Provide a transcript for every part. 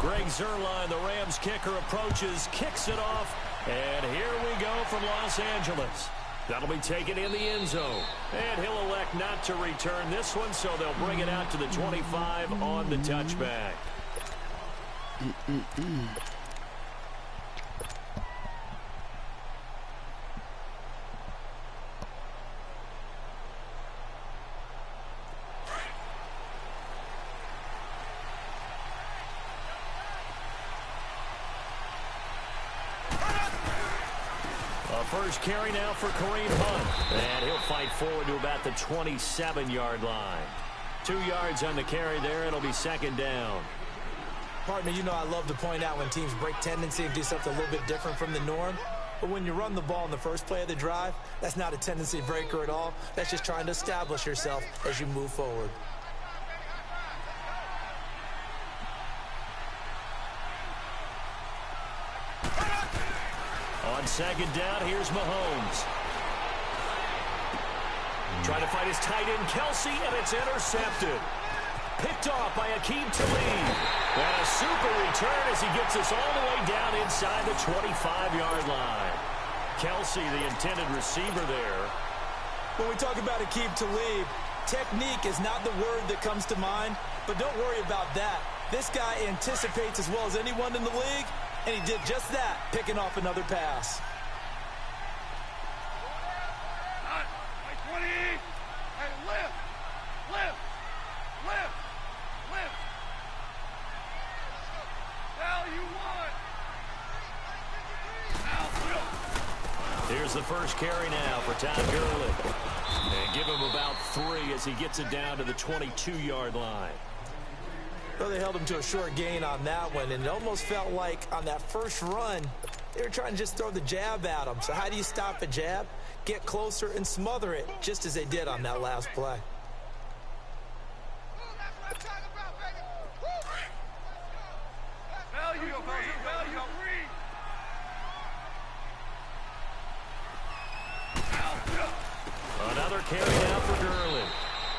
Greg Zuerlein, the Rams kicker, approaches, kicks it off, and here we go from Los Angeles. That'll be taken in the end zone. And he'll elect not to return this one, so they'll bring it out to the 25 on the touchback. First carry now for Kareem Hunt. And he'll fight forward to about the 27-yard line. 2 yards on the carry there. It'll be second down. Partner, you know I love to point out when teams break tendency and do something a little bit different from the norm. But when you run the ball in the first play of the drive, that's not a tendency breaker at all. That's just trying to establish yourself as you move forward. On second down, here's Mahomes. Trying to find his tight end, Kelsey, and it's intercepted. Picked off by Akeem Talib. And a super return as he gets us all the way down inside the 25-yard line. Kelsey, the intended receiver there. When we talk about Akeem Talib, technique is not the word that comes to mind, but don't worry about that. This guy anticipates as well as anyone in the league, and he did just that, picking off another pass. Here's the first carry now for Todd Gurley. And give him about 3 as he gets it down to the 22-yard line. Well, they held him to a short gain on that one, and it almost felt like on that first run, they were trying to just throw the jab at him. So how do you stop a jab? Get closer and smother it, just as they did on that last play. Another carry now for Gurley.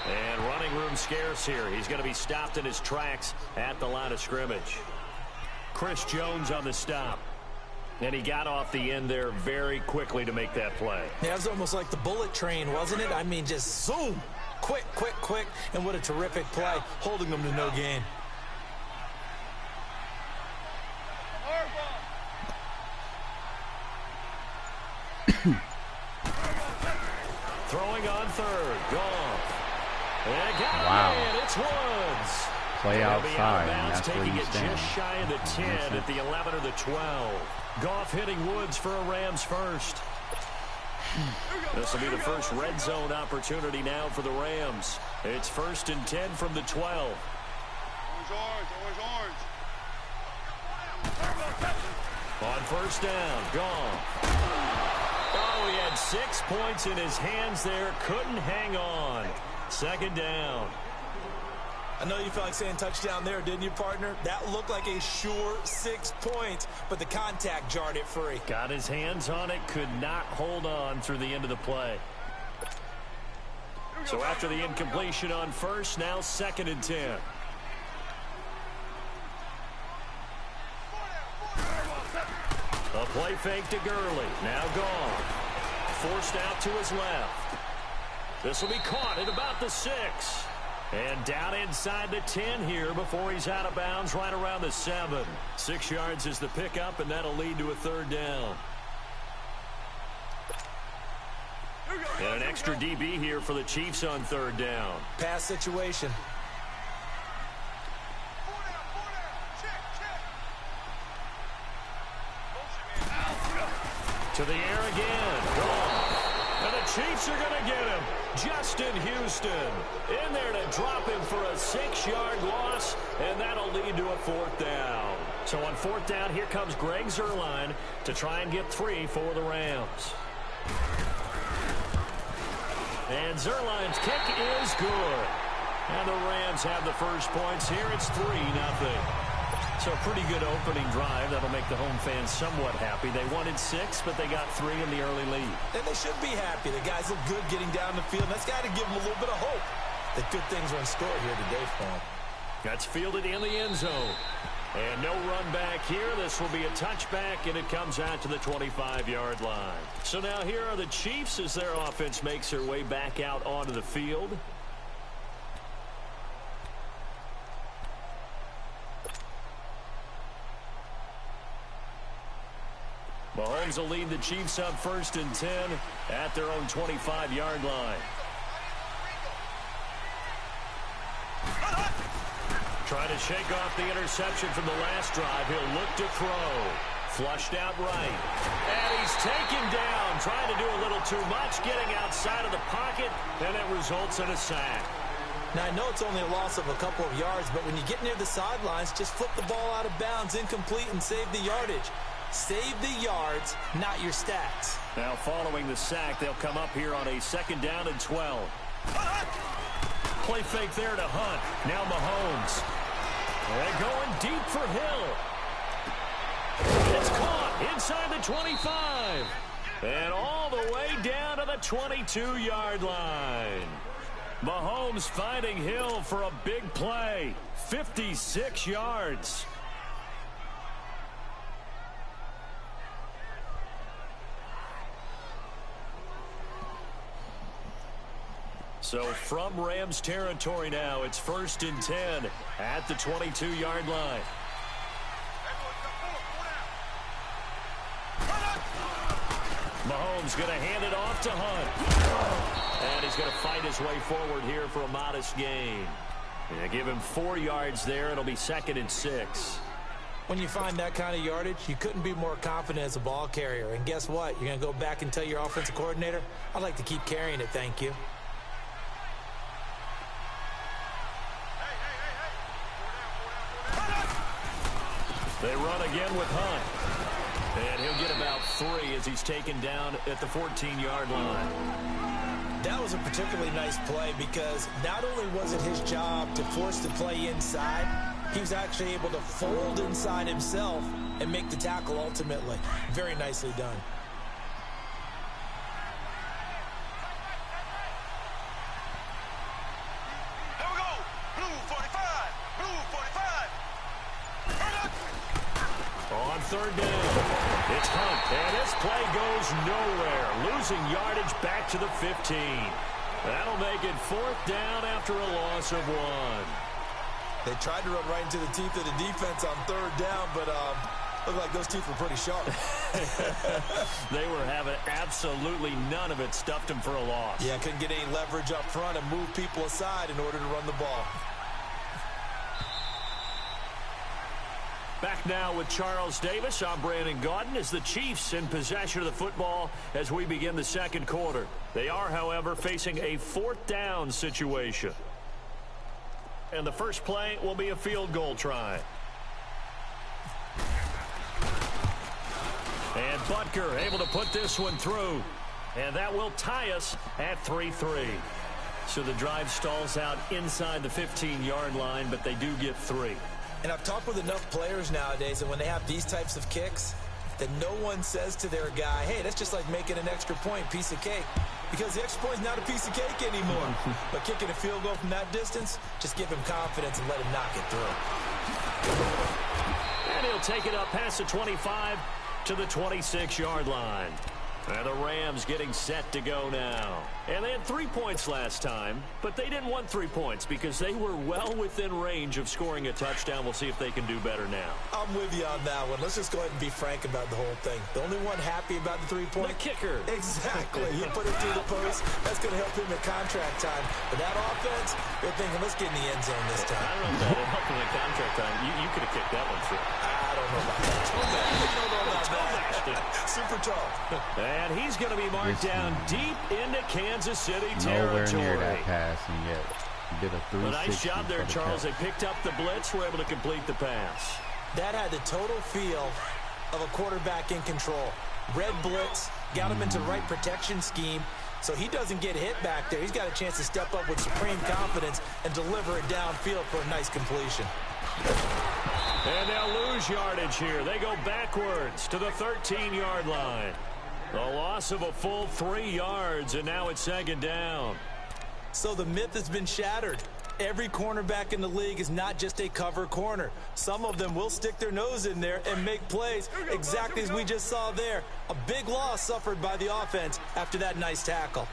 And running room scarce here. He's going to be stopped in his tracks at the line of scrimmage. Chris Jones on the stop. And he got off the end there very quickly to make that play. Yeah, it was almost like the bullet train, wasn't it? I mean, just zoom. Quick, quick, quick. And what a terrific play, holding them to no gain. Throwing on third. Gone. And got wow. it. It's Woods. Play outside, and that's taking where you it stand. just shy of the 10 at the 11 or the 12. Goff hitting Woods for a Rams first. This will be the first red zone opportunity now for the Rams. It's 1st and 10 from the 12. On first down, Goff. Oh, he had 6 points in his hands there. Couldn't hang on. Second down. I know you felt like saying touchdown there, didn't you, partner? That looked like a sure 6 points, but the contact jarred it free. Got his hands on it, could not hold on through the end of the play. So after the incompletion on first, now 2nd and 10. A play fake to Gurley. Now gone. Forced out to his left. This will be caught at about the 6. And down inside the 10 here before he's out of bounds right around the 7. 6 yards is the pickup, and that'll lead to a 3rd down. And an extra DB here for the Chiefs on 3rd down. Pass situation. To the air again. Gone. And the Chiefs are going to get him. Justin Houston in there to drop him for a 6-yard loss, and that'll lead to a 4th down. So on 4th down, here comes Greg Zuerlein to try and get 3 for the Rams. And Zuerlein's kick is good. And the Rams have the first points here. It's 3-0. So a pretty good opening drive. That'll make the home fans somewhat happy. They wanted 6, but they got 3 in the early lead. And they should be happy. The guys look good getting down the field. That's got to give them a little bit of hope that good things are in store here today for them. That's fielded in the end zone. And no run back here. This will be a touchback, and it comes out to the 25-yard line. So now here are the Chiefs as their offense makes their way back out onto the field. Mahomes will lead the Chiefs up 1st and 10 at their own 25-yard line. Trying to shake off the interception from the last drive. He'll look to throw. Flushed out right. And he's taken down. Trying to do a little too much. Getting outside of the pocket. And it results in a sack. Now, I know it's only a loss of a couple of yards, but when you get near the sidelines, just flip the ball out of bounds, incomplete, and save the yardage. Save the yards, not your stats. Now, following the sack, they'll come up here on a 2nd down and 12. Play fake there to Hunt. Now Mahomes. They're going deep for Hill. It's caught inside the 25. And all the way down to the 22-yard line. Mahomes finding Hill for a big play. 56 yards. So from Rams territory now, it's 1st and 10 at the 22-yard line. Mahomes going to hand it off to Hunt. And he's going to fight his way forward here for a modest gain. Yeah, give him 4 yards there. It'll be 2nd and 6. When you find that kind of yardage, you couldn't be more confident as a ball carrier. And guess what? You're going to go back and tell your offensive coordinator, I'd like to keep carrying it, thank you. They run again with Hunt. And he'll get about 3 as he's taken down at the 14-yard line. That was a particularly nice play because not only was it his job to force the play inside, he was actually able to fold inside himself and make the tackle ultimately. Very nicely done. On 3rd down, it's Hunt, and this play goes nowhere. Losing yardage back to the 15. That'll make it 4th down after a loss of 1. They tried to run right into the teeth of the defense on 3rd down, but looked like those teeth were pretty sharp. They were having absolutely none of it. Stuffed them for a loss. Yeah, couldn't get any leverage up front and move people aside in order to run the ball. Back now with Charles Davis. I'm Brandon Gaudin as the Chiefs in possession of the football as we begin the 2nd quarter. They are, however, facing a 4th down situation. And the first play will be a field goal try. And Buddah able to put this one through. And that will tie us at 3-3. So the drive stalls out inside the 15-yard line, but they do get 3. And I've talked with enough players nowadays that when they have these types of kicks, that no one says to their guy, hey, that's just like making an extra point, piece of cake. Because the extra point is not a piece of cake anymore. But kicking a field goal from that distance, just give him confidence and let him knock it through. And he'll take it up past the 25 to the 26-yard line. And the Rams getting set to go now. And they had 3 points last time, but they didn't want 3 points because they were well within range of scoring a touchdown. We'll see if they can do better now. I'm with you on that one. Let's just go ahead and be frank about the whole thing. The only one happy about the 3-point? The kicker. Exactly. He put it through the post. That's going to help him at contract time. But that offense, they're thinking, let's get in the end zone this time. I don't know if that would help him at contract time. You could have kicked that one through. I don't know about that. Super tall. And he's going to be marked down deep into Kansas City Nowhere territory. near that pass, and yet he did a 360. A nice job there, Charles. They Catch. picked up the blitz, were able to complete the pass. That had the total feel of a quarterback in control. Red blitz, got him into the right protection scheme, so he doesn't get hit back there. He's got a chance to step up with supreme confidence and deliver it downfield for a nice completion. And they'll lose yardage here. They go backwards to the 13-yard line. The loss of a full 3 yards, and now it's 2nd down. So the myth has been shattered. Every cornerback in the league is not just a cover corner. Some of them will stick their nose in there and make plays exactly as we just saw there. A big loss suffered by the offense after that nice tackle.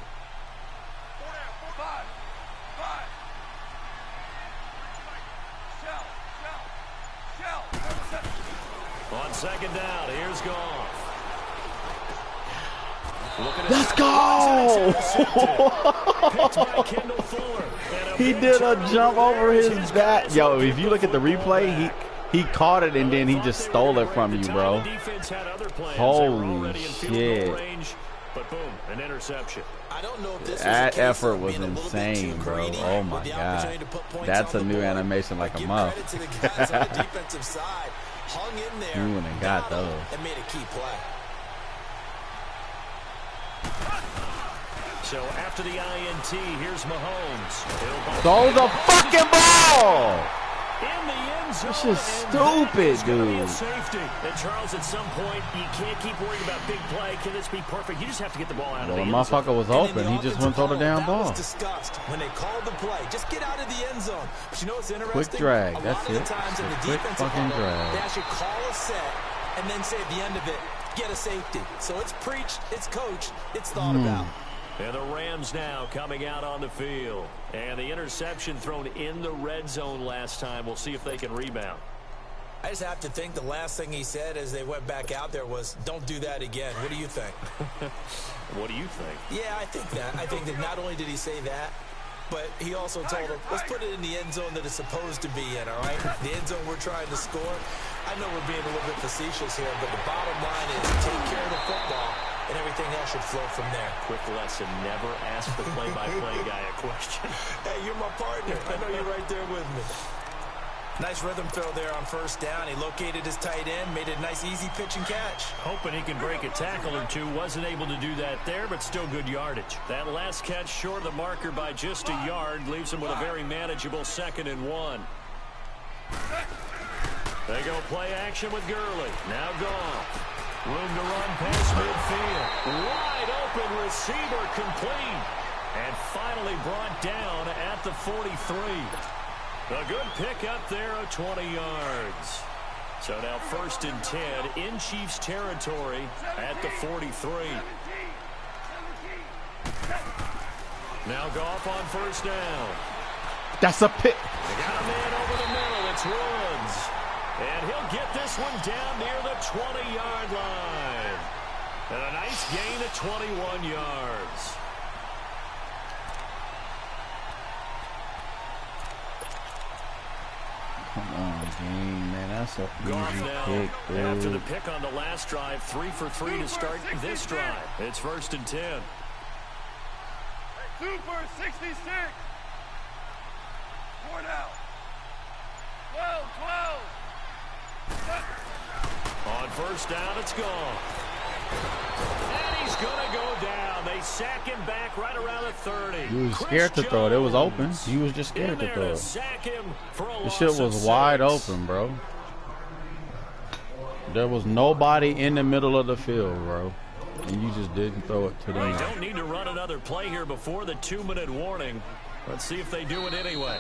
On second down, here's Goff. Let's go! He did a jump over his back. Yo, if you look at the replay, he caught it and then he just stole it from you, bro. Holy shit. But boom, an interception. I don't know if this that effort was insane, bro. Oh my god. That's a new animation like a month. Hung in there, you wouldn't have got those. And made a key play. So after the INT, here's Mahomes. Throw the fucking ball! In the end zone. This is stupid, dude. Safety. And Charles, at some point, you can't keep worrying about big play. Can this be perfect? You just have to get the ball out of the end zone. The motherfucker was open. He just went throw the damn ball. Was discussed when they called the play. Just get out of the end zone. But you know what's interesting? Quick drag. That's it. Times in the Quick fucking drag. They actually call a set and then say at the end of it, get a safety. So it's preached, it's coached, it's thought about. And the Rams now coming out on the field. And the interception thrown in the red zone last time. We'll see if they can rebound. I just have to think the last thing he said as they went back out there was, don't do that again. What do you think? What do you think? Yeah, I think that. I think that not only did he say that, but he also told him, let's put it in the end zone that it's supposed to be in, all right? The end zone we're trying to score. I know we're being a little bit facetious here, but the bottom line is take care of the football, and everything else should flow from there. Quick lesson, never ask the play-by-play guy a question. Hey, you're my partner. I know you're right there with me. Nice rhythm throw there on first down. He located his tight end, made a nice easy pitch and catch. Hoping he can break a tackle or two. Wasn't able to do that there, but still good yardage. That last catch short of the marker by just a yard leaves him with a very manageable 2nd and 1. They go play action with Gurley. Now Goff. Room to run past midfield. Wide open receiver complete. And finally brought down at the 43. A good pick up there of 20 yards. So now 1st and 10 in Chiefs territory at the 43. Now Goff on first down. That's a pick. They got a man over the middle. It's Woods. And he'll get this one down near the 20-yard line. And a nice gain of 21 yards. Come on, game, man. That's a easy pick, dude. After the pick on the last drive, 3 for 3 to start this drive. It's 1st and 10. Super 66. 4 down. 12. On first down, it's gone. And he's going to go down. They sack him back right around the 30. He was scared to throw it. It was open. He was just scared to throw it. The shit was wide open, bro. There was nobody in the middle of the field, bro. And you just didn't throw it to them. They don't need to run another play here before the 2-minute warning. Let's see if they do it anyway.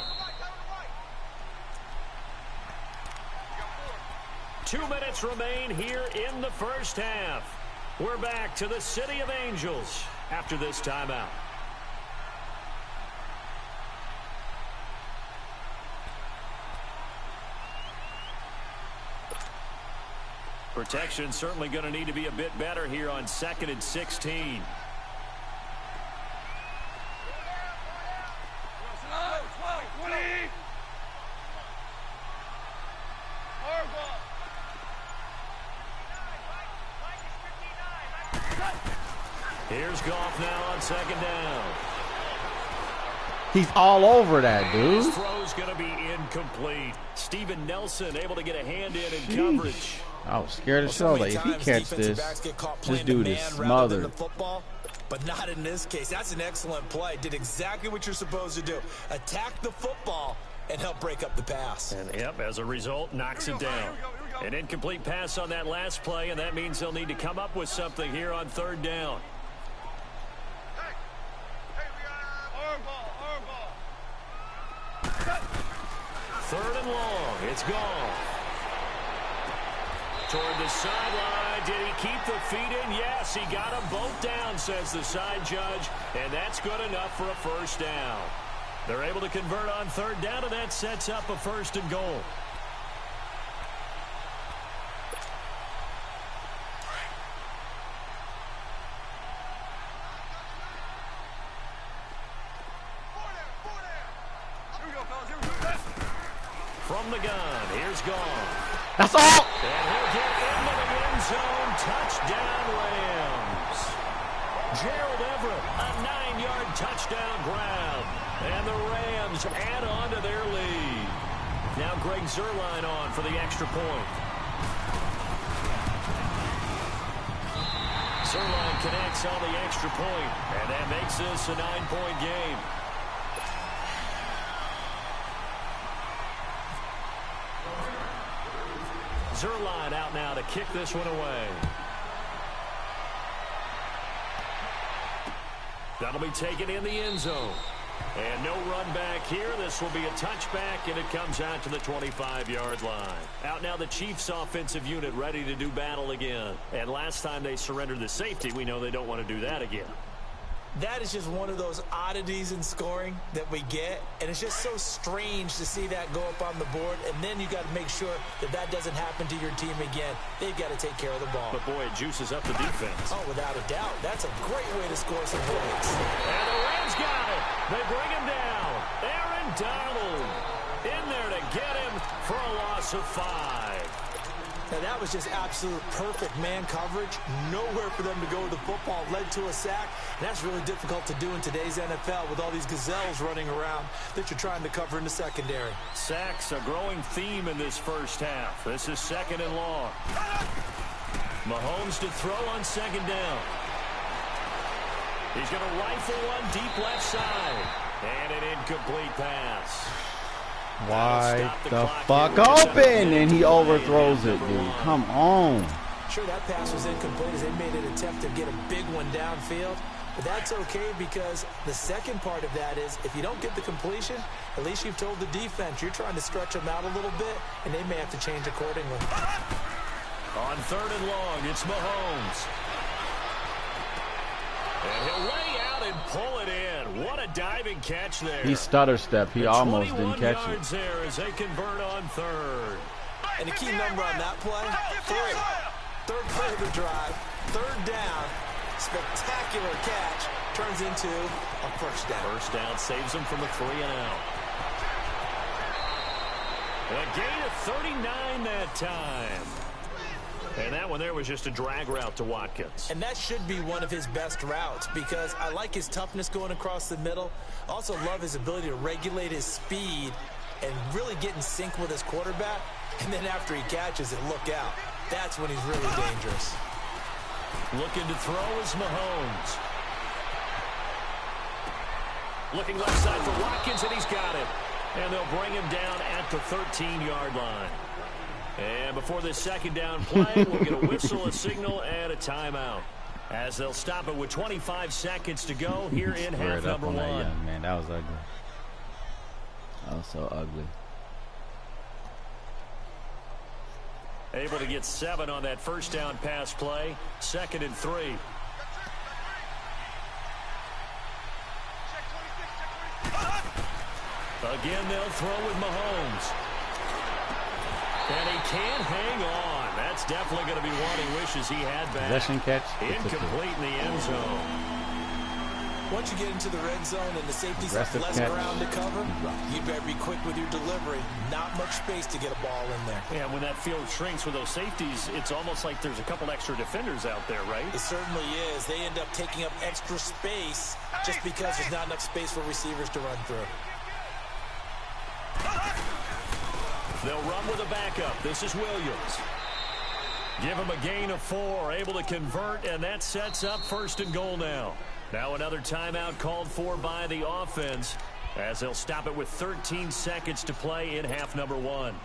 2 minutes remain here in the first half. We're back to the City of Angels after this timeout. Protection certainly going to need to be a bit better here on 2nd and 16. Here's Goff now on 2nd down. He's all over that, dude. His throw's going to be incomplete. Steven Nelson able to get a hand in coverage. I was scared as hell. Like, if he catch this dude is smothered. But not in this case. That's an excellent play. Did exactly what you're supposed to do. Attack the football and help break up the pass. And yep, as a result, knocks it down. An incomplete pass on that last play, and that means they'll need to come up with something here on 3rd down. Third and long. It's gone. Toward the sideline. Did he keep the feet in? Yes, he got them both down, says the side judge. And that's good enough for a first down. They're able to convert on third down, and that sets up a 1st and goal. From the gun, here's Gone. That's all. And he'll get into the end zone. Touchdown, Rams. Gerald Everett, a 9-yard touchdown grab. And the Rams add on to their lead. Now Greg Zuerlein on for the extra point. Zuerlein connects on the extra point, and that makes this a 9-point game. Zuerlein out now to kick this one away. That'll be taken in the end zone. And no run back here. This will be a touchback, and it comes out to the 25-yard line. Out now the Chiefs offensive unit ready to do battle again. And last time they surrendered the safety, we know they don't want to do that again. That is just one of those oddities in scoring that we get, and it's just so strange to see that go up on the board, and then you got to make sure that that doesn't happen to your team again. They've got to take care of the ball. But, boy, it juices up the defense. Oh, without a doubt. That's a great way to score some points. And the Rams got it. They bring him down. Aaron Donald in there to get him for a loss of 5. Now, that was just absolute perfect man coverage. Nowhere for them to go with the football. Led to a sack. And that's really difficult to do in today's NFL with all these gazelles running around that you're trying to cover in the secondary. Sacks, a growing theme in this first half. This is 2nd and long. Mahomes to throw on 2nd down. He's going to rifle one deep left side. And an incomplete pass. Wide the fuck open, and he overthrows it, dude. Come on. Sure, that pass was incomplete as they made an attempt to get a big one downfield. But that's okay because the second part of that is if you don't get the completion, at least you've told the defense you're trying to stretch them out a little bit, and they may have to change accordingly. On 3rd and long, it's Mahomes. And he'll lay out and pull it in. What a diving catch there. He stutter stepped. He almost didn't catch it. There as they convert on 3rd. And the key number on that play, 3. 3rd play of the drive, 3rd down, spectacular catch, turns into a 1st down. 1st down saves them from a 3 and out. A gain of 39 that time. And that one there was just a drag route to Watkins. And that should be one of his best routes because I like his toughness going across the middle. Also love his ability to regulate his speed and really get in sync with his quarterback. And then after he catches it, look out. That's when he's really dangerous. Looking to throw is Mahomes. Looking left side for Watkins, and he's got it. And they'll bring him down at the 13-yard line. And before this 2nd down play, we'll get a whistle, a signal, and a timeout. As they'll stop it with 25 seconds to go here in half number 1. Man, that was ugly. That was so ugly. Able to get 7 on that 1st down pass play. 2nd and 3. Again, they'll throw with Mahomes. And he can't hang on. That's definitely going to be one he wishes he had back. Possession catch. Incomplete in the end zone. Once you get into the red zone and the safeties have less ground to cover, you better be quick with your delivery. Not much space to get a ball in there. Yeah, when that field shrinks with those safeties, it's almost like there's a couple extra defenders out there, right? It certainly is. They end up taking up extra space just because there's not enough space for receivers to run through. They'll run with a backup. This is Williams. Give him a gain of 4. Able to convert, and that sets up 1st and goal now. Now another timeout called for by the offense as they'll stop it with 13 seconds to play in half number 1.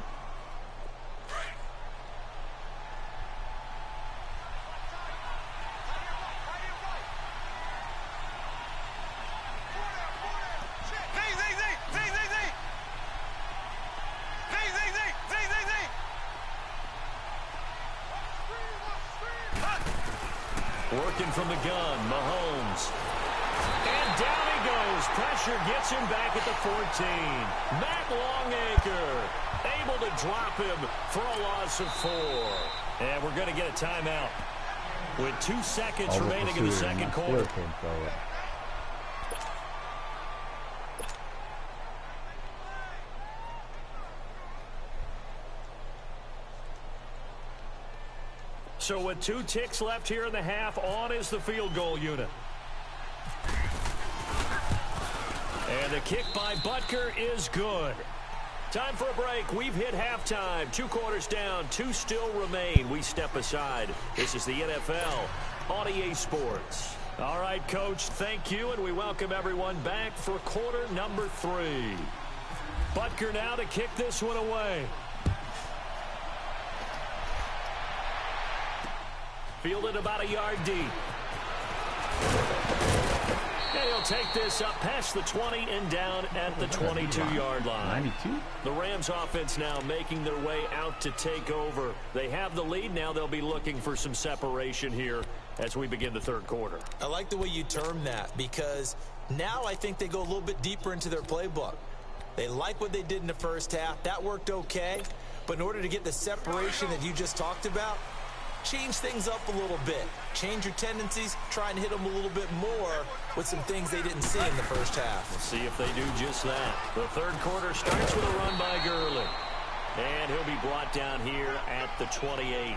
Working from the gun, Mahomes. And down he goes. Pressure gets him back at the 14. Matt Longacre able to drop him for a loss of 4. And we're going to get a timeout with 2 seconds remaining in the second quarter. So with 2 ticks left here in the half, on is the field goal unit. And the kick by Buddah is good. Time for a break. We've hit halftime. 2 quarters down. 2 still remain. We step aside. This is the NFL on EA Sports. All right, Coach, thank you, and we welcome everyone back for quarter number 3. Buddah now to kick this one away. Fielded about a yard deep. And he'll take this up past the 20 and down at the 22-yard line. 92? The Rams offense now making their way out to take over. They have the lead. Now they'll be looking for some separation here as we begin the third quarter. I like the way you term that, because now I think they go a little bit deeper into their playbook. They like what they did in the first half. That worked okay. But in order to get the separation that you just talked about, change things up a little bit. Change your tendencies. Try and hit them a little bit more with some things they didn't see in the first half. We'll see if they do just that. The third quarter starts with a run by Gurley. And he'll be brought down here at the 28.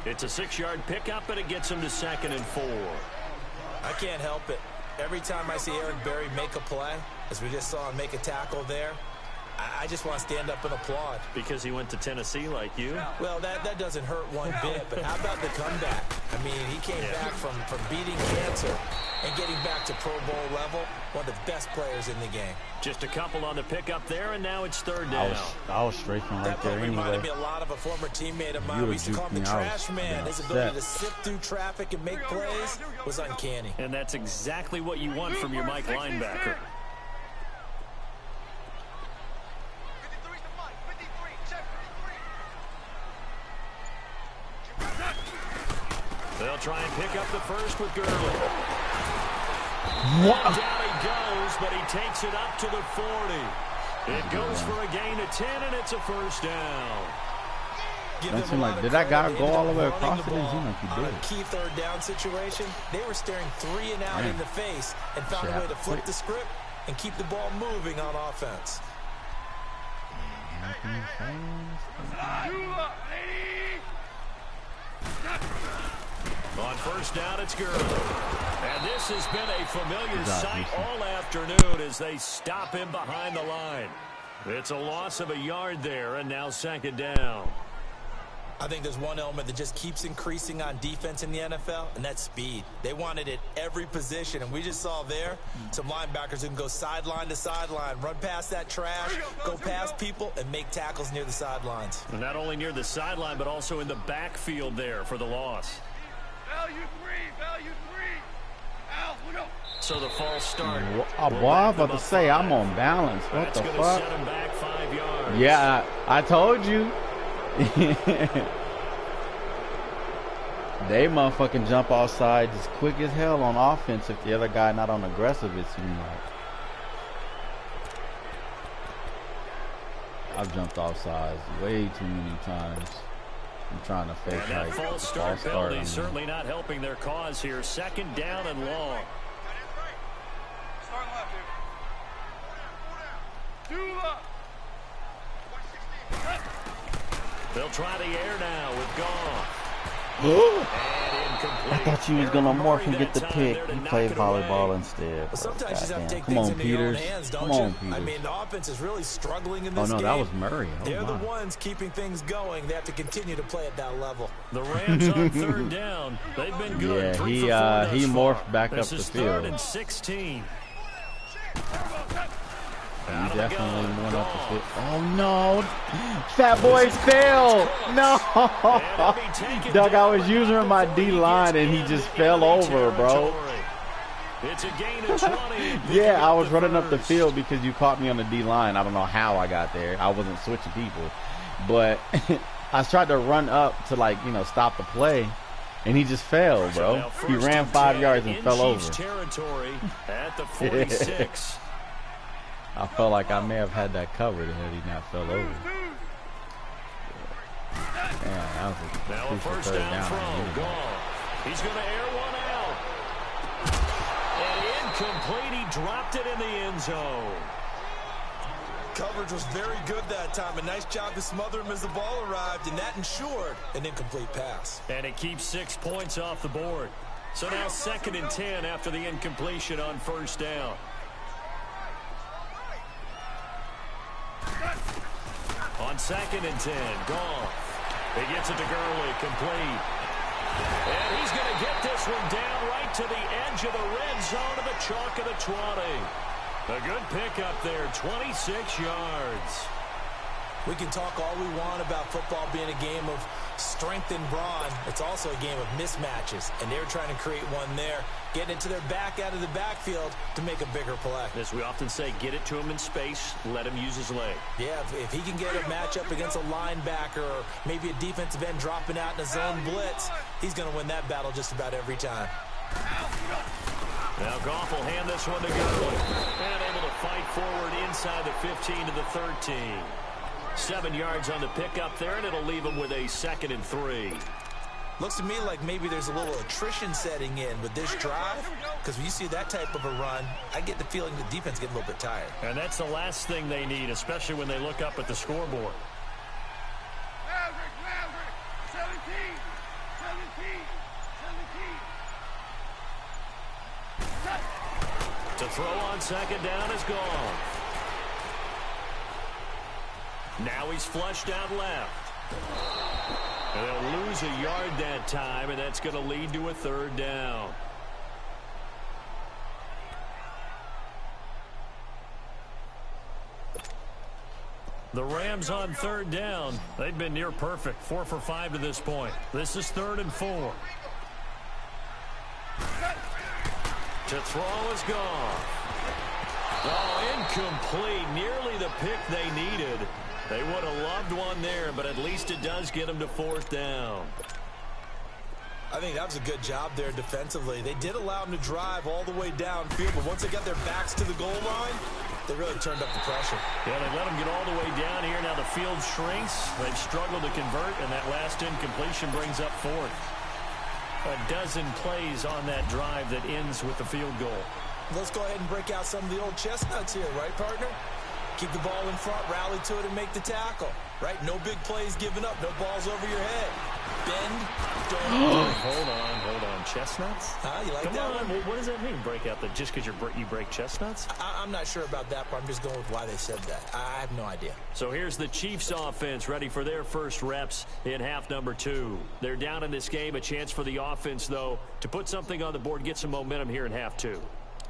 It's a 6-yard pickup, and it gets him to 2nd and 4. I can't help it. Every time I see Eric Berry make a play, as we just saw him make a tackle there, I just want to stand up and applaud. Because he went to Tennessee like you? Well, that doesn't hurt one bit, but how about the comeback? I mean, he came back from beating cancer and getting back to Pro Bowl level. One of the best players in the game. Just a couple on the pickup there, and now it's 3rd down. I was straight from right there anyway. Reminded me a lot of a former teammate of mine. We used to call him the trash man. His ability to sift through traffic and make plays was uncanny. And that's exactly what you want from your Mike linebacker. They'll try and pick up the first with Gurley. Down he goes, but he takes it up to the 40. It goes for a gain of 10, and it's a first down. That seemed like, did that guy go all the way across it? It didn't seem like he did. A key 3rd down situation, they were staring 3 and out in the face and found a way to flip the script and keep the ball moving on offense. On first down, it's Gurley. And this has been a familiar sight all afternoon as they stop him behind the line. It's a loss of a yard there, and now 2nd down. I think there's one element that just keeps increasing on defense in the NFL, and that's speed. They want it at every position, and we just saw there some linebackers who can go sideline to sideline, run past that trash, go past people, and make tackles near the sidelines. And not only near the sideline, but also in the backfield there for the loss. Value 3. Al, look up. So the false start. Oh, boy, I was about to say, I'm on balance. What the fuck? Set him back 5 yards. Yeah, I told you. They motherfucking jump off sides as quick as hell on offense if the other guy not on aggressive, it seems like. I've jumped off sides way too many times. I'm trying to fake and that like false start penalty certainly not helping their cause here. 2nd down and long. Start left here. 2 up. They'll try the air now with Goff. I thought you was gonna morph and get the pick. You played volleyball instead. Sometimes you just have to take Come on, things into your own Peters. hands, don't Come on, you? Peters. I mean, the offense is really struggling in this game. Oh no, that was Murray. Oh, They're my. the ones keeping things going. They have to continue to play at that level. The Rams on 3rd down. They've been good. Yeah, he morphed back up this the is field. 3rd and 16. He definitely went up the field. Oh no, Fat Boy fell. No, Doug, I was using my D line and he just fell over, bro. It's a gain of 20. Yeah, I was running up the field because you caught me on the D line. I don't know how I got there. I wasn't switching people, but I tried to run up to, like, you know, stop the play, And he just fell, bro. He ran 5 yards and fell over. Territory at the 46. I felt like I may have had that covered had he not fell over. Yeah, that was now a first down throw. Gone. He's going to air one out. And incomplete. He dropped it in the end zone. Coverage was very good that time. A nice job to smother him as the ball arrived, and that ensured an incomplete pass. And it keeps 6 points off the board. So now 2nd and 10 after the incompletion on first down. On 2nd and 10, Goff. He gets it to Gurley, complete. And he's going to get this one down right to the edge of the red zone of the chalk of the 20. A good pickup there, 26 yards. We can talk all we want about football being a game of strength and brawn. It's also a game of mismatches, and they're trying to create one there, getting it to their back out of the backfield to make a bigger play. As we often say, get it to him in space, let him use his leg. Yeah, if he can get a matchup against a linebacker or maybe a defensive end dropping out in a zone blitz, he's going to win that battle just about every time. Now Goff will hand this one to Gurley. And able to fight forward inside the 15 to the 13. 7 yards on the pickup there, and it'll leave him with a 2nd and 3. Looks to me like maybe there's a little attrition setting in with this drive, because when you see that type of a run, I get the feeling the defense getting a little bit tired. And that's the last thing they need, especially when they look up at the scoreboard. Maverick, 17, 17, 17. To throw on 2nd down is gone. Now he's flushed out left. And they'll lose a yard that time, and that's going to lead to a 3rd down. The Rams on 3rd down. They've been near perfect, 4 for 5 to this point. This is 3rd and 4. To throw is gone. Oh, incomplete. Nearly the pick they needed. They would have loved one there, but at least it does get them to 4th down. I think that was a good job there defensively. They did allow them to drive all the way downfield, but once they got their backs to the goal line, they really turned up the pressure. Yeah, they let them get all the way down here. Now the field shrinks. They've struggled to convert, and that last incompletion brings up 4th. A dozen plays on that drive that ends with the field goal. Let's go ahead and break out some of the old chestnuts here, right, partner? Keep the ball in front, rally to it, and make the tackle. Right? No big plays given up. No balls over your head. Bend, don't. Hold on. Chestnuts? You like Come that on. one? What does that mean, break out the just because you break chestnuts? I'm not sure about that, but I'm just going with why they said that. I have no idea. So here's the Chiefs offense ready for their first reps in half number 2. They're down in this game. A chance for the offense, though, to put something on the board, get some momentum here in half 2.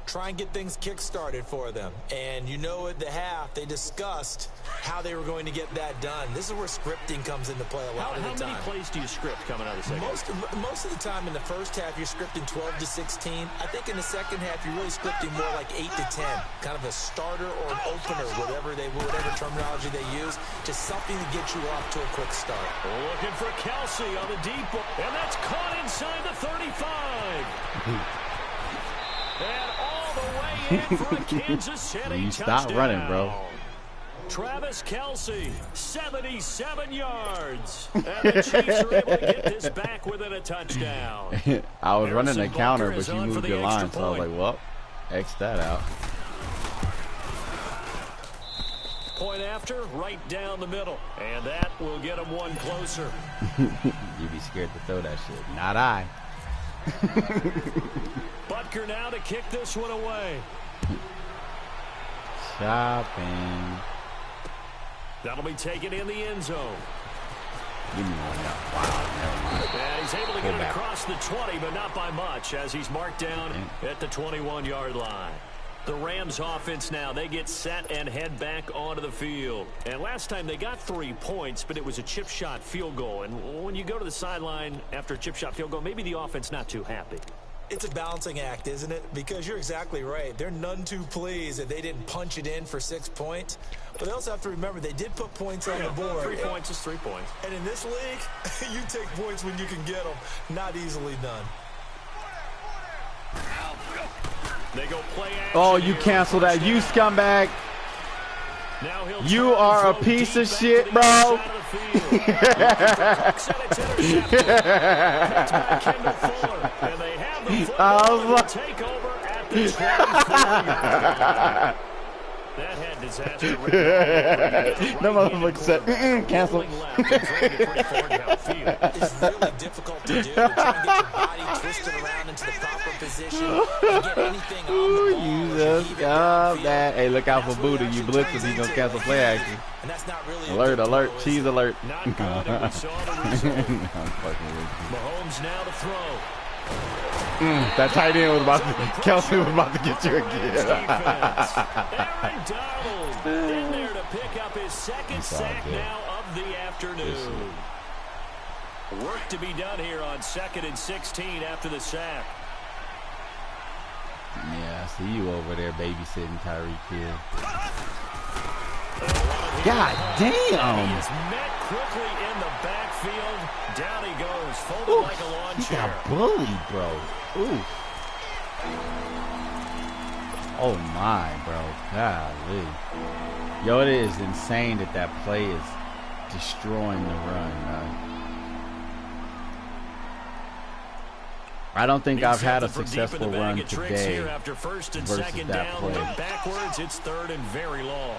Try and get things kick-started for them. And you know at the half, they discussed how they were going to get that done. This is where scripting comes into play a lot of the time. How many plays do you script coming out of the second? Most of the time in the first half, you're scripting 12 to 16. I think in the second half, you're really scripting more like 8 to 10. Kind of a starter or an opener, whatever terminology they use. Just something to get you off to a quick start. Looking for Kelsey on the deep ball. And that's caught inside the 35. And all the way in for a Kansas City You touchdown. stop running, bro. Travis Kelsey, 77 yards. And the Chiefs are able to get this back within a touchdown. I was running a Harrison counter, Butker but is you on for moved the your extra line, so I was point. like, well, X that out. Point after, right down the middle. And that will get him one closer. You'd be scared to throw that shit. Not I. Butker now to kick this one away. Shopping. That'll be taken in the end zone. Give me one now. Wow, never mind. And he's able to get it back. across the 20, but not by much, as he's marked down at the 21-yard line. The Rams offense now, they get set and head back onto the field. And last time they got 3 points, but it was a chip shot field goal. And when you go to the sideline after a chip shot field goal, maybe the offense not too happy. It's a balancing act, isn't it? Because you're exactly right. They're none too pleased that they didn't punch it in for 6 points. But they also have to remember they did put points on the board. 3 points is 3 points. And in this league, you take points when you can get them. Not easily done. They go play action. Oh, you cancel that, you scumbag. You are a piece of shit, bro. I was like, that had disaster. No motherfucker said, cancel. It's really difficult to do. To try and get your body twisted around into the proper position and get anything on the ball. You just got that. Hey, look out for Buddah. You blitzes, he's gonna cancel play action. And that's not really Alert, alert, cheese alert. Mahomes now to throw. That tight end was about to, Kelsey was about to get you again. Aaron Donald in there to pick up his second sack now of the afternoon. Work to be done here on 2nd and 16 after the sack. Yeah, I see you over there babysitting Tyreek Hill. God damn! He's met quickly in the backfield. Down he goes, folded like a lawn He chair. got bullied, bro. Ooh. Oh my, bro. Golly. Yo, it is insane that that play is destroying the run. I don't think I've had a successful run today after first and versus second that down. play. Look backwards, it's 3rd and very long.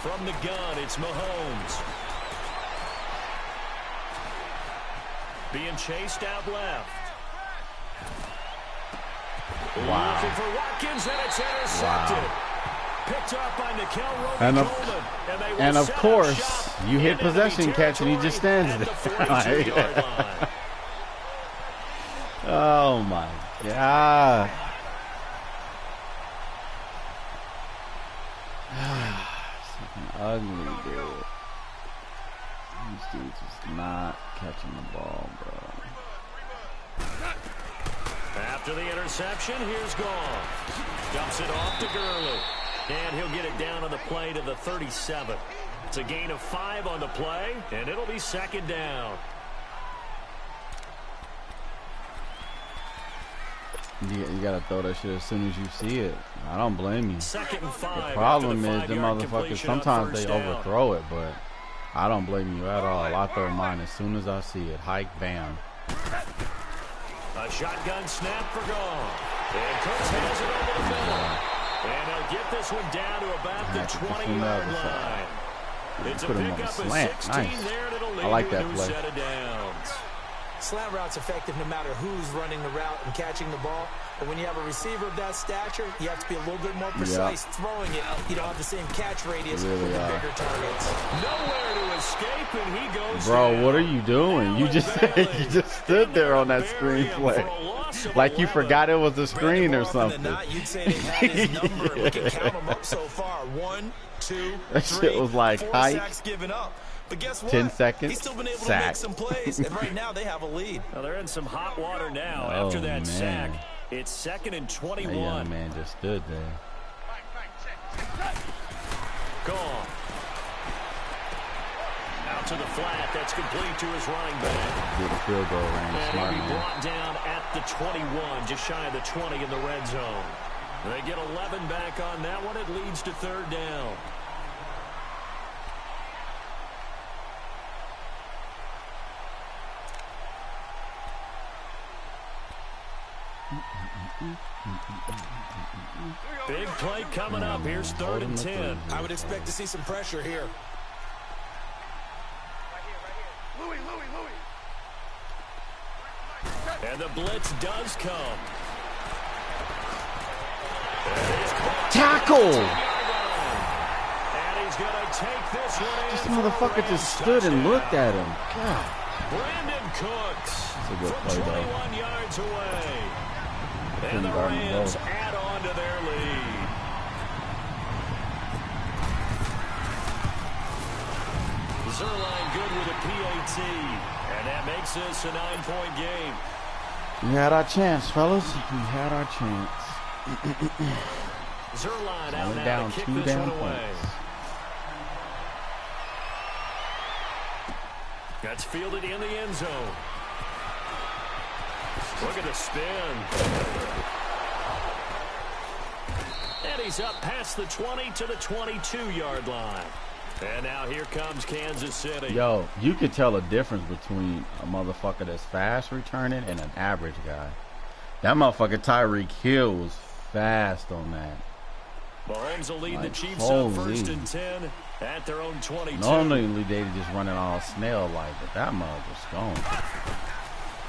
From the gun, it's Mahomes. Being chased out left. Wow. Looking for Watkins, and it's intercepted. Wow. Picked up by Nikel And Roby-Coleman. And of course, you hit possession catch and he just stands there. Oh my God. Ugly, dude. These dudes is not catching the ball, bro. After the interception, here's Goff. Dumps it off to Gurley. And he'll get it down on the play to the 37. It's a gain of 5 on the play, and it'll be 2nd down. You gotta throw that shit as soon as you see it. I don't blame you. 2nd and 5. The problem after the is them 5-yard motherfuckers, completion on sometimes first they down. overthrow it, but I don't blame you at all. I throw mine as soon as I see it. Hike, bam. A shotgun snap for Goff. And Cooks has it over the middle. And he'll get this one down to about the 20-yard line. It's a Put him on the pickup of slant. 16 Nice. there, and it'll lead I like to a that new play. set of downs. Slant route's effective no matter who's running the route and catching the ball. But when you have a receiver of that stature, you have to be a little bit more precise throwing it. You don't have the same catch radius Really with the bigger targets. Nowhere to escape, and he goes Bro, down. what are you doing? You just you just stood there on that screenplay. Like you forgot it was a screen or something. You'd say they had his number, and we can count them up so far. 1, 2, That 3, shit was like 4 hike. sacks given up. But guess what? 10 seconds, He's still been able to sack. make some plays, and right now they have a lead. Now they're in some hot water now Oh, after that man. sack. It's 2nd and That 21. young man just stood there. Gone. Out to the flat. That's complete to his running back. Good field goal range, And smart he'll be man. brought down at the 21, just shy of the 20 in the red zone. They get 11 back on that one. It leads to 3rd down. Big play coming up. Here's 3rd and 10. I would expect to see some pressure here. Louis. And the blitz does come. Tackle! And he's going to take this one in. This for a motherfucker Rams just stood and touchdown. looked at him. God. Brandon Cooks That's a good from play, though. 21 yards away. And Couldn't the guard him Rams both. add on to their lead. Zerline good with a PAT. And that makes this a 9-point game. We had our chance, fellas. We had our chance. Zerline out now down to kick 2 this damn one away. points. That's fielded in the end zone. Look at the spin. And he's up past the 20 to the 22-yard line. And now here comes Kansas City. Yo, you could tell a difference between a motherfucker that's fast returning and an average guy. That motherfucker Tyreek Hill was fast on that. Mahomes will lead Like, the Chiefs holy. up 1st and 10 at their own 22. Normally they just running all snail-like, but that mother was gone.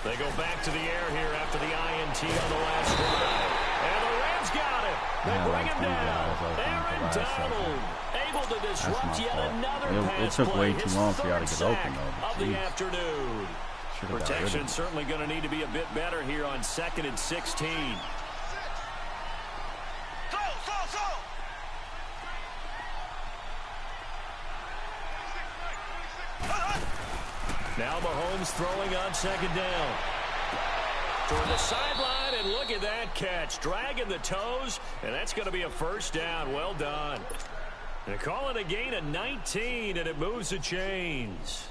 They go back to the air here after the INT on the last drive. And the Rams got it. They bring him down. Aaron Donald able to disrupt yet another pass It took play. way too His long for y'all to third get open, sack though. of the afternoon. Protection certainly going to need to be a bit better here on 2nd and 16. Now Mahomes throwing on 2nd down. Toward the sideline, and look at that catch. Dragging the toes, and that's going to be a 1st down. Well done. They call it a gain of 19, and it moves the chains.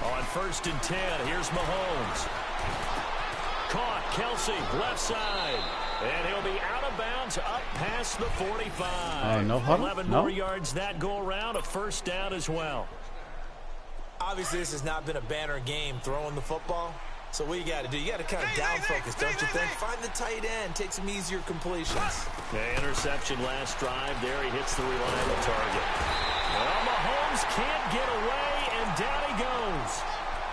On 1st and 10, here's Mahomes. Caught, Kelsey, left side. And he'll be out of bounds up past the 45. No huddle? 11 more yards that go around, a 1st down as well. Obviously, this has not been a banner game throwing the football. So what you got to do, you got to kind of down focus, don't you think? Find the tight end, take some easier completions. Okay, interception last drive. There he hits the reliable target. Well, Mahomes can't get away, and down he goes.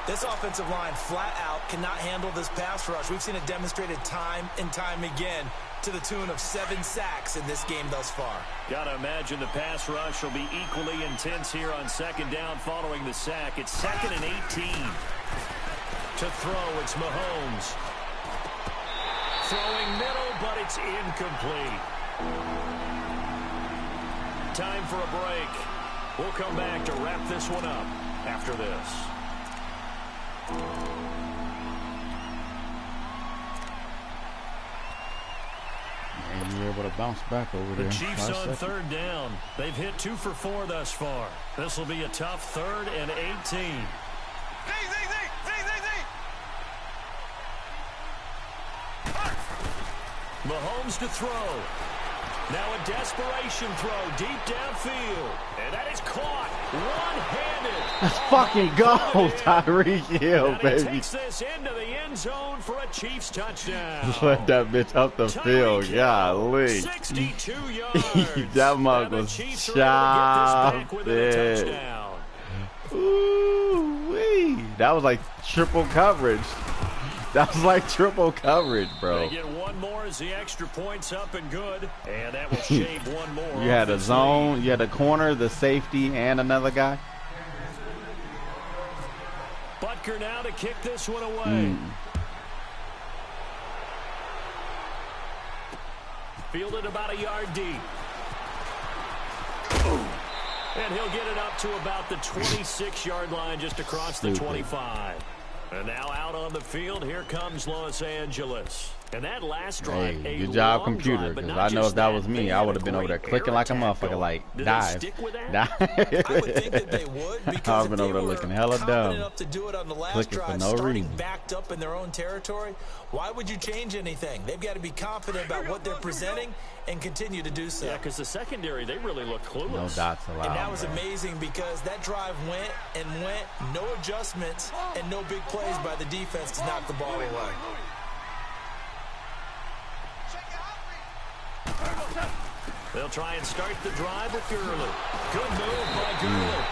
This offensive line flat out cannot handle this pass rush. We've seen it demonstrated time and time again to the tune of 7 sacks in this game thus far. Got to imagine the pass rush will be equally intense here on 2nd down following the sack. It's 2nd and 18. To throw, it's Mahomes. Throwing middle, but it's incomplete. Time for a break. We'll come back to wrap this one up after this. And you were able to bounce back over there. The Chiefs on 3rd down. They've hit 2 for 4 thus far. This will be a tough 3rd and 18. Mahomes to throw. Now a desperation throw deep downfield. And that is caught one-handed. Let's fucking go, Tyreek Hill, baby. Takes this into the end zone for a Chiefs touchdown. Let that bitch up the field. Golly. 62 yards. That mug was chopped. Ooh-wee. That was like triple coverage. That was like triple coverage, bro. They get one more as the extra point's up and good, and that will shave one more. You had a zone, you had a corner, the safety, and another guy. Butker now to kick this one away. Fielded about a yard deep. And he'll get it up to about the 26-yard line just across the 25. And now out on the field, here comes Los Angeles. And that last drive, hey, good job, computer, because I know if that was me, I would have been over there clicking like a motherfucker, like, dive. I would think that they would, because I've been over there looking hella dumb. Enough to do it on the last Clicking drive, for no starting reason. backed up in their own territory. Why would you change anything? They've got to be confident about what they're presenting and continue to do so. Yeah, because the secondary, they really look clueless. No dots allowed. And that was amazing because that drive went and went, no adjustments, and no big plays by the defense to knock the ball away. They'll try and start the drive with Gurley. Good move by Gurley.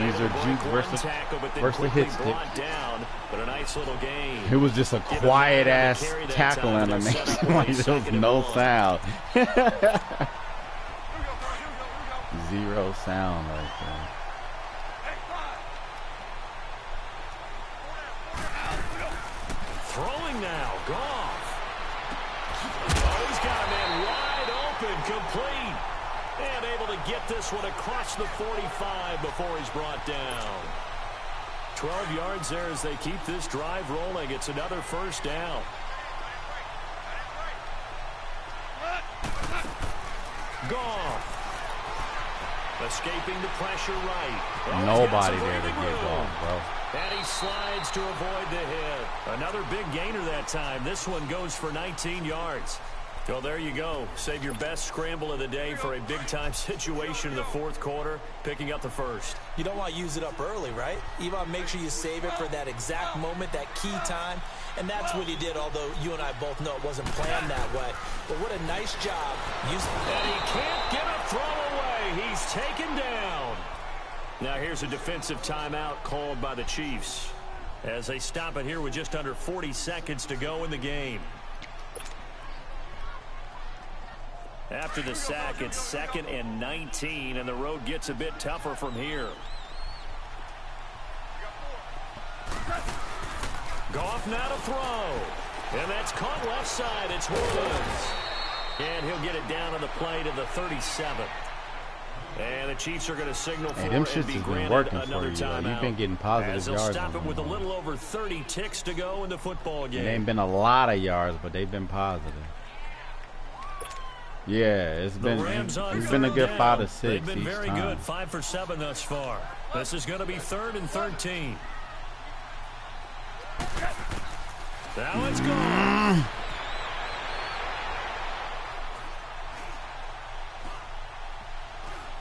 These are juke versus the hit stick. Down, but a nice little game. It was just a quiet ass tackle animation. Like there was no sound. Zero sound right there. Throwing now, Goff. Oh, he's got a man wide open, complete. And able to get this one across the 45 before he's brought down. 12 yards there as they keep this drive rolling. It's another first down. Goff. Escaping the pressure right. Oh, nobody there to get Goff, bro. And he slides to avoid the hit. Another big gainer that time. This one goes for 19 yards. Well, there you go. Save your best scramble of the day for a big-time situation in the fourth quarter, picking up the first. You don't want to use it up early, right? You want to make sure you save it for that exact moment, that key time. And that's what he did, although you and I both know it wasn't planned that way. But what a nice job. And he can't get a throw away. He's taken down. Now here's a defensive timeout called by the Chiefs as they stop it here with just under 40 seconds to go in the game. After the sack, it's 2nd and 19, and the road gets a bit tougher from here. Goff now to throw. And that's caught left side. It's Woods. And he'll get it down on the play to the 37. And the Chiefs are going to signal for them shits has been working for you. You've been getting positive yards. Stop it with a little over 30 ticks to go in the football game. It ain't been a lot of yards, but they've been positive. Yeah, it's been a good 5 to 6. They've been very good, 5 for 7 thus far. This is going to be 3rd and 13. Now it's gone.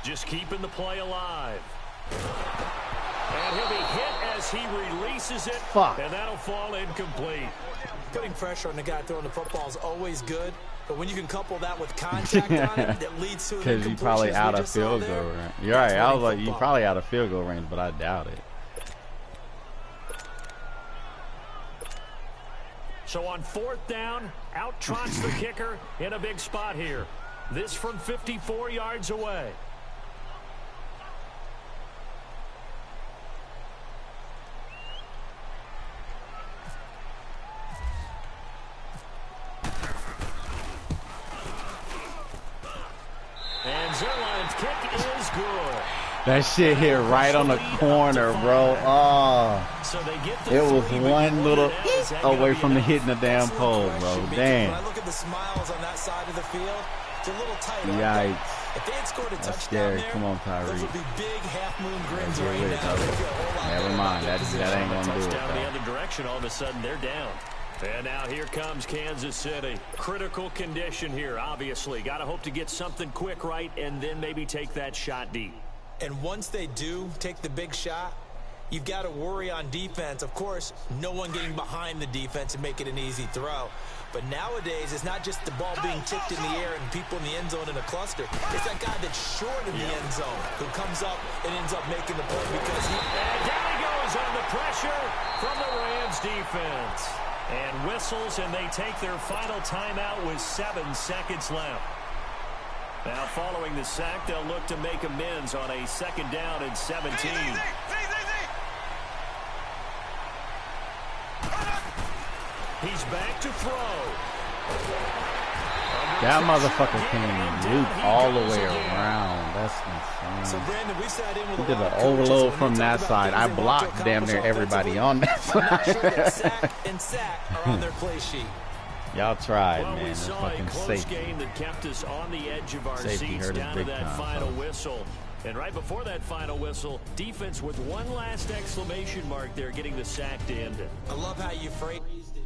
Just keeping the play alive. And he'll be hit as he releases it. And that'll fall incomplete. Putting pressure on the guy throwing the football is always good. But when you can couple that with contact on it, that leads to an incompletion. Because you probably out of field goal range. You're right. I was like, you probably out of field goal range, but I doubt it. So on 4th down, out trots the kicker in a big spot here. This from 54 yards away. And Zerline's kick is good. That shit hit right on the corner, bro. Oh, it was one little away from the hitting the damn pole, bro. Damn. When I look at the smiles on that side of the field, it's a little tight. Yikes. If they had scored a That's touchdown scary. there, Come on, Tyree. those would be big half-moon grins right now. Never mind. That ain't going to do it, Touchdown the other direction, all of a sudden they're down. And now here comes Kansas City. Critical condition here, obviously. Got to hope to get something quick right and then maybe take that shot deep. And once they do take the big shot, you've got to worry on defense. Of course, no one getting behind the defense and make it an easy throw. But nowadays, it's not just the ball being tipped in the air and people in the end zone in a cluster. It's that guy that's short in the end zone who comes up and ends up making the play because he... And down he goes on the pressure from the Rams defense. And whistles, and they take their final timeout with 7 seconds left. Now, following the sack, they'll look to make amends on a 2nd down and 17. He's back to throw. That motherfucker came loop all the way around. That's insane. So, Brandon, we sat in with he did an overload from that side. I blocked damn near everybody on that side. I'm not sure that sack and sack are on their play sheet. Y'all tried, well, man. That's fucking safety. Game that kept us on the edge of our Safety seats hurt us down to big that time, final folks. whistle. And right before that final whistle, defense with one last exclamation mark there, getting the sack to end it. I love how you phrased it.